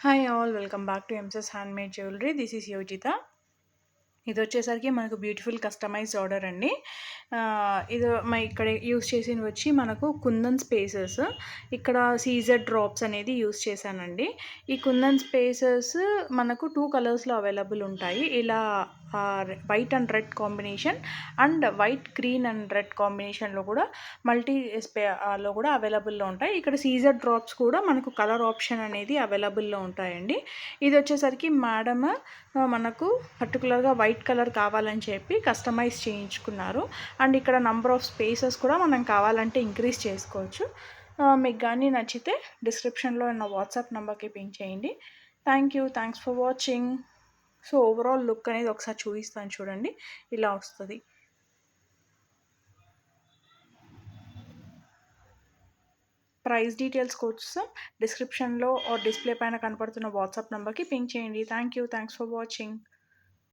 Hi all welcome back to M's handmade jewellery. This is Yojitha. ఇది వచ్చేసరికి మనకు beautiful customized order అండి. ఇది ఇక్కడ యూస్ చేసినవి వచ్చి మనకు కుందన్ స్పేసెస్, ఇక్కడ సీజెడ్ డ్రాప్స్ అనేది యూస్ చేశానండి. ఈ కుందన్ స్పేసెస్ మనకు 2 కలర్స్లో అవైలబుల్ ఉంటాయి. ఇలా white and red combination and white green and red కాంబినేషన్లో కూడా లో కూడా అవైలబుల్లో ఉంటాయి. ఇక్కడ సీజెడ్ డ్రాప్స్ కూడా మనకు కలర్ ఆప్షన్ అనేది అవైలబుల్లో ఉంటాయండి. ఇది వచ్చేసరికి మేడమ్ మనకు పర్టికులర్గా వైట్ కలర్ కావాలని చెప్పి కస్టమైజ్ చేయించుకున్నారు. అండ్ ఇక్కడ నంబర్ ఆఫ్ స్పేసెస్ కూడా మనం కావాలంటే ఇంక్రీజ్ చేసుకోవచ్చు. మీకు కానీ నచ్చితే డిస్క్రిప్షన్లో నా వాట్సాప్ నెంబర్కి పింక్ చేయండి. Thanks for watching. So overall look అనేది ఒకసారి చూపిస్తాను చూడండి, ఇలా వస్తుంది. ప్రైస్ డీటెయిల్స్ కోసం డిస్క్రిప్షన్లో డిస్ప్లే పైన కనపడుతున్న వాట్సాప్ నెంబర్కి పింక్ చేయండి. Thanks for watching.